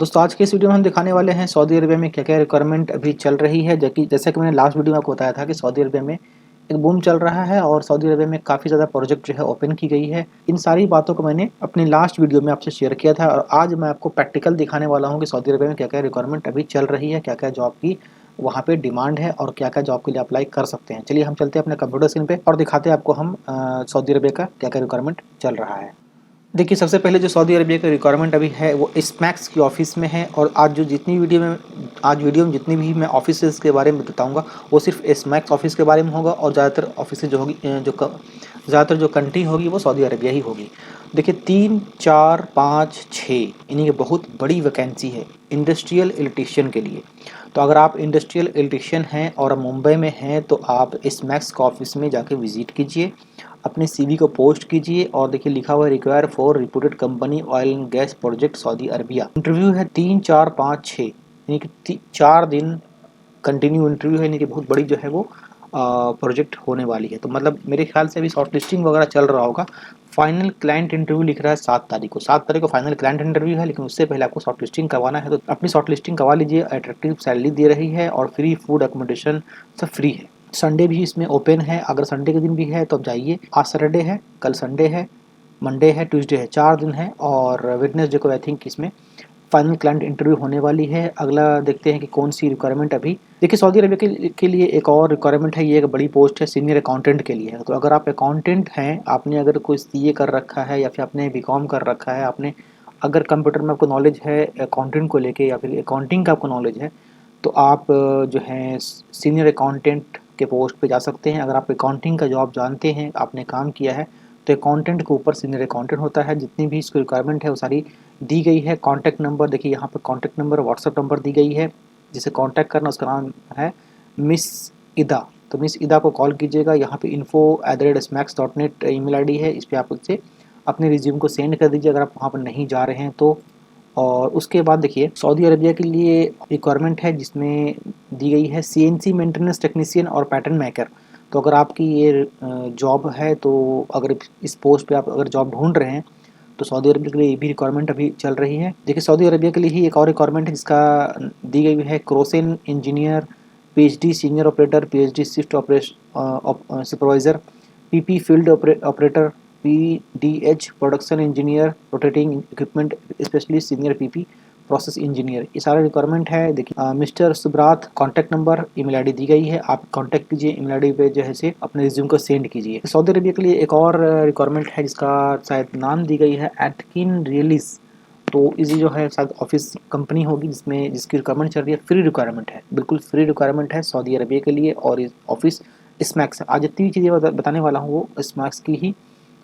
दोस्तों आज के इस वीडियो में हम दिखाने वाले हैं सऊदी अरबिया में क्या-क्या रिक्वायरमेंट अभी चल रही है। जैसा कि मैंने लास्ट वीडियो में आपको बताया था कि सऊदी अरबिया में एक बूम चल रहा है और सऊदी अरबिया में काफ़ी ज़्यादा प्रोजेक्ट जो है ओपन की गई है। इन सारी बातों को मैंने अपनी लास्ट वीडियो में आपसे शेयर किया था और आज मैं आपको प्रैक्टिकल दिखाने वाला हूँ कि सऊदी अरबिया में क्या-क्या रिक्वायरमेंट अभी चल रही है, क्या-क्या जॉब की वहाँ पे डिमांड है और क्या-क्या जॉब के लिए अप्लाई कर सकते हैं। चलिए हम चलते हैं अपने कंप्यूटर स्क्रीन पे और दिखाते हैं आपको हम सऊदी अरबिया का क्या-क्या रिक्वायरमेंट चल रहा है। देखिए सबसे पहले जो सऊदी अरबिया का रिक्वायरमेंट अभी है वो स्मैक्स की ऑफ़िस में है और आज वीडियो में जितनी भी मैं ऑफिसेज़ के बारे में बताऊंगा वो सिर्फ स्मैक्स ऑफ़िस के बारे में होगा और ज़्यादातर ऑफिसेज जो होगी ज़्यादातर जो कंट्री होगी वो सऊदी अरबिया ही होगी। देखिए 3, 4, 5, 6 इन्हीं की बहुत बड़ी वैकेंसी है इंडस्ट्रियल इलेक्ट्रीशियन के लिए। तो अगर आप इंडस्ट्रियल इलेक्ट्रीशियन हैं और मुंबई में हैं तो आप स्मैक्स का ऑफिस में जाके विज़िट कीजिए, अपने सीवी को पोस्ट कीजिए और देखिए लिखा हुआ है require for reputed company oil and gas project Saudi Arabia. Interview है 3, 4, 5, 6 यानी कि 4 दिन कंटिन्यू इंटरव्यू है, यानी कि बहुत बड़ी जो है वो प्रोजेक्ट होने वाली है। तो मतलब मेरे ख्याल से अभी शॉर्ट लिस्टिंग वगैरह चल रहा होगा। फाइनल क्लाइंट इंटरव्यू लिख रहा है 7 तारीख को फाइनल क्लाइंट इंटरव्यू है, लेकिन उससे पहले आपको शॉर्ट लिस्टिंग करवाना है तो अपनी शॉर्ट लिस्टिंग करवा लीजिए। अट्रैक्टिव सैलरी दे रही है और फ्री फूड अकोमोडेशन सब फ्री है। संडे भी इसमें ओपन है, अगर संडे के दिन भी है तो आप जाइए। आज सैटरडे है, कल संडे है, मंडे है, ट्यूसडे है, 4 दिन है और वेडनेसडे को आई थिंक इसमें फाइनल क्लाइंट इंटरव्यू होने वाली है। अगला देखते हैं कि कौन सी रिक्वायरमेंट अभी देखिए सऊदी अरबिया के लिए एक और रिक्वायरमेंट है। ये एक बड़ी पोस्ट है, सीनियर अकाउंटेंट के लिए है। तो अगर आप अकाउंटेंट हैं, आपने अगर कोई सीए कर रखा है या फिर आपने बीकॉम कर रखा है, आपने अगर कंप्यूटर में आपको नॉलेज है अकाउंटेंट को लेके या फिर अकाउंटिंग का आपको नॉलेज है तो आप जो है सीनियर अकाउंटेंट के पोस्ट पे जा सकते हैं। अगर आप अकाउंटिंग का जॉब जानते हैं, आपने काम किया है तो अकाउंटेंट के ऊपर सीनियर अकाउंटेंट होता है। जितनी भी इसकी रिक्वायरमेंट है वो सारी दी गई है। कॉन्टैक्ट नंबर देखिए यहाँ पर कॉन्टैक्ट नंबर व्हाट्सएप नंबर दी गई है, जिसे कॉन्टैक्ट करना उसका नाम है मिस इदा। तो मिस इदा को कॉल कीजिएगा। यहाँ पे info@smacks.net ईमेल आईडी है, इस पर आप उससे अपने रिज्यूम को सेंड कर दीजिए अगर आप वहाँ पर नहीं जा रहे हैं तो। और उसके बाद देखिए सऊदी अरबिया के लिए रिक्वायरमेंट है जिसमें दी गई है सीएनसी मेंटेनेंस टेक्नीशियन और पैटर्न मेकर। तो अगर आपकी ये जॉब है तो अगर इस पोस्ट पे आप अगर जॉब ढूंढ रहे हैं तो सऊदी अरबिया के लिए ये भी रिक्वायरमेंट अभी चल रही है। देखिए सऊदी अरबिया के लिए ही एक और रिक्वायरमेंट है जिसका दी गई है क्रोसेन engineer, PhD senior operator, PhD shift supervisor, PP field operator, PDH production engineer, rotating equipment specialist, senior PP process engineer, ये सारा रिक्वायरमेंट है। देखिए mister Subrat contact number email ID दी गई है, आप कॉन्टैक्ट कीजिए ईमेल आईडी पे जो है से अपने रिज्यूम को सेंड कीजिए। सऊदी अरबिया के लिए एक और रिक्वायरमेंट है जिसका शायद नाम दी गई है एटकिन रियलिस। तो इसी जो है शायद ऑफिस कंपनी होगी जिसकी रिक्वायरमेंट चल रही है। फ्री रिक्वायरमेंट है, बिल्कुल फ्री रिक्वायरमेंट है सऊदी अरबिया के लिए और इस ऑफिस स्मैक्स। आज जितनी भी चीज़ें बताने वाला हूँ वो स्मैक्स की ही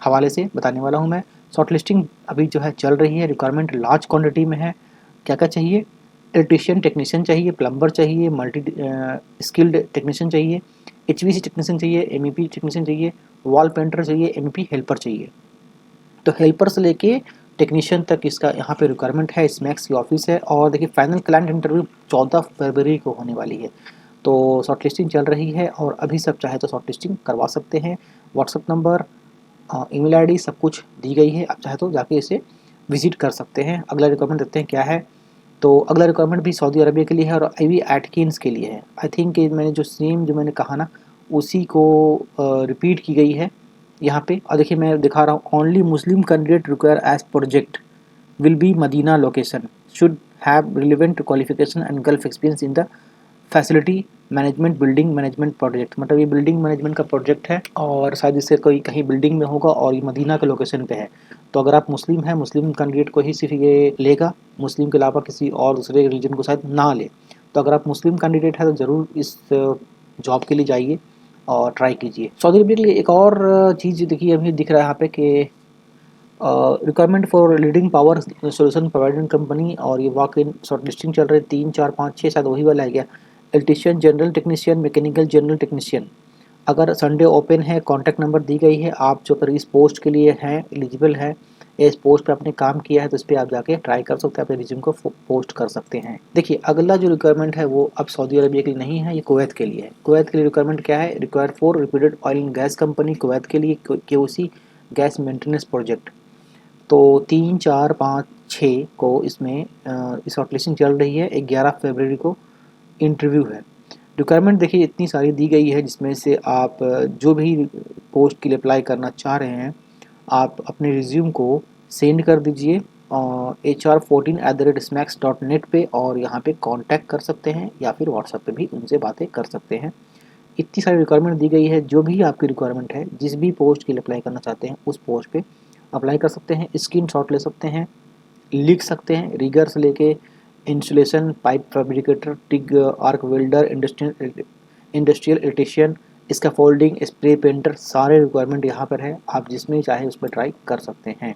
हवाले से बताने वाला हूँ मैं। शॉर्ट लिस्टिंग अभी जो है चल रही है, रिक्वायरमेंट लार्ज क्वांटिटी में है। क्या क्या चाहिए? इलेक्ट्रीशियन टेक्नीशियन चाहिए, प्लम्बर चाहिए, मल्टी स्किल्ड टेक्नीशियन चाहिए, एचवीसी टेक्नीशियन चाहिए, एमईपी टेक्नीशियन चाहिए, वॉल पेंटर चाहिए, एमईपी हेल्पर चाहिए। तो हेल्पर से लेके टेक्नीशियन तक इसका यहाँ पे रिक्वायरमेंट है। स्मैक्स की ऑफिस है और देखिए फाइनल क्लाइंट इंटरव्यू 14 फरवरी को होने वाली है। तो शॉर्ट लिस्टिंग चल रही है और अभी सब चाहे तो शॉर्ट लिस्टिंग करवा सकते हैं। व्हाट्सअप नंबर, ईमेल आईडी सब कुछ दी गई है, आप चाहे तो जाके इसे विजिट कर सकते हैं। अगला रिक्वायरमेंट देखते हैं क्या है। तो अगला रिक्वायरमेंट भी सऊदी अरबिया के लिए है और अभी एटकिन्स के लिए है। आई थिंक मैंने जो मैंने कहा ना उसी को रिपीट की गई है यहाँ पे। और देखिए मैं दिखा रहा हूँ only Muslim candidate require as project will be Medina location, should have relevant qualification and Gulf experience in the facility management building management project. मतलब ये बिल्डिंग मैनेजमेंट का प्रोजेक्ट है और शायद इससे कोई कहीं बिल्डिंग में होगा और ये मदीना के लोकेशन पे है। तो अगर आप मुस्लिम हैं, मुस्लिम कैंडिडेट को ही सिर्फ ये लेगा, मुस्लिम के अलावा किसी और दूसरे रीजन को शायद ना ले। तो अगर आप मुस्लिम कैंडिडेट है तो ज़रूर इस जॉब के लिए जाइए और ट्राई कीजिए। सऊदी अरबिया के लिए एक और चीज़ देखिए अभी दिख रहा है यहाँ पे कि requirement for leading power solution providing company और ये वॉक इन शॉर्ट लिस्टिंग चल रही है। 3, 4, 5, 6 शायद वही वाला है क्या। Electrician, general technician, mechanical general technician. अगर संडे ओपन है, कॉन्टैक्ट नंबर दी गई है। आप जो अगर इस पोस्ट के लिए हैं एलिजिबल है, इस पोस्ट पे आपने काम किया है तो इस पर आप जाके ट्राई कर सकते हैं, अपने रिज्यूम को पोस्ट कर सकते हैं। देखिए अगला जो रिक्वायरमेंट है वो अब सऊदी अरबिया के लिए नहीं है, ये कुवैत के लिए है। कुवैत के लिए रिक्वायरमेंट क्या है? Require for repeated oil and gas company Kuwait के लिए केओसी गैस मेंटेनेंस प्रोजेक्ट। तो 3, 4, 5, 6 को इसमें इस शॉर्टलिस्टिंग चल रही है। 11 फरवरी को इंटरव्यू है। रिक्वायरमेंट देखिए इतनी सारी दी गई है, जिसमें से आप जो भी पोस्ट के लिए अप्लाई करना चाह रहे हैं, आप अपने रिज्यूम को सेंड कर दीजिए hr14@smacks.net पे, और यहाँ पे कांटेक्ट कर सकते हैं या फिर व्हाट्सएप पे भी उनसे बातें कर सकते हैं। इतनी सारी रिक्वायरमेंट दी गई है, जो भी आपकी रिक्वायरमेंट है, जिस भी पोस्ट के लिए अप्लाई करना चाहते हैं उस पोस्ट पे अप्लाई कर सकते हैं। स्क्रीनशॉट ले सकते हैं, लिख सकते हैं, रिगर से लेके insulation, pipe fabricator, TIG, arc welder, industrial electrician, scaffolding, spray painter, सारे रिक्वायरमेंट यहाँ पर है। आप जिसमें चाहे उसमें ट्राई कर सकते हैं।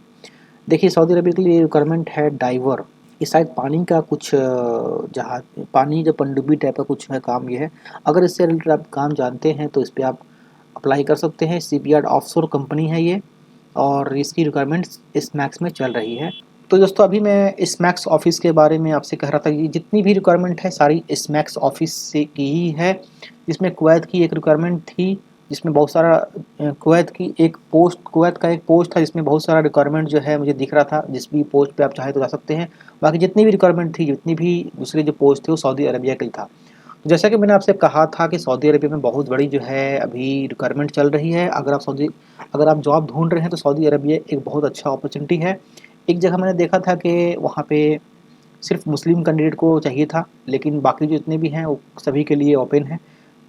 देखिए सऊदी अरबिया के लिए रिक्वायरमेंट है डाइवर। ये शायद पानी का कुछ जहाज, पानी जो पनडुब्बी टाइप का कुछ है काम ये है। अगर इससे रिलेटेड आप काम जानते हैं तो इस पर आप अप्लाई कर सकते हैं। सीपीआर ऑफशोर कंपनी है ये, और इसकी रिक्वायरमेंट स्मैक्स में चल रही है। तो दोस्तों अभी मैं स्मैक्स ऑफिस के बारे में आपसे कह रहा था कि जितनी भी रिक्वायरमेंट है सारी स्मैक्स ऑफिस से की ही है। जिसमें कुवैत की एक रिक्वायरमेंट थी, जिसमें बहुत सारा कुवैत का एक पोस्ट था, जिसमें बहुत सारा रिक्वायरमेंट जो है मुझे दिख रहा था। जिस भी पोस्ट पे आप चाहे तो जा सकते हैं। बाकी जितनी भी रिक्वायरमेंट थी, जितनी भी दूसरे जो पोस्ट थे, वो सऊदी अरबिया के लिए था। जैसा कि मैंने आपसे कहा था कि सऊदी अरबिया में बहुत बड़ी जो है अभी रिक्वायरमेंट चल रही है। अगर आप जॉब ढूंढ रहे हैं तो सऊदी अरबिया एक बहुत अच्छा अपॉर्चुनिटी है। एक जगह मैंने देखा था कि वहाँ पे सिर्फ मुस्लिम कैंडिडेट को चाहिए था, लेकिन बाकी जो इतने भी हैं वो सभी के लिए ओपन है।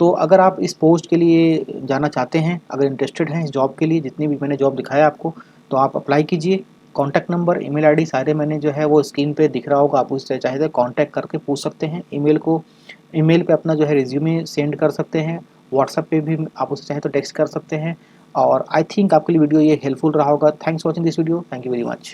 तो अगर आप इस पोस्ट के लिए जाना चाहते हैं, अगर इंटरेस्टेड हैं इस जॉब के लिए, जितनी भी मैंने जॉब दिखाया आपको, तो आप अप्लाई कीजिए। कॉन्टैक्ट नंबर, ईमेल आईडी सारे मैंने जो है वो स्क्रीन पे दिख रहा होगा, आप उससे चाहे तो कॉन्टैक्ट करके पूछ सकते हैं। ईमेल पे अपना जो है रिज्यूमे सेंड कर सकते हैं। व्हाट्सएप पे भी आप उसे चाहे तो टेक्स्ट कर सकते हैं। और आई थिंक आपके लिए वीडियो ये हेल्पफुल रहा होगा। Thanks for watching this video. Thank you very much.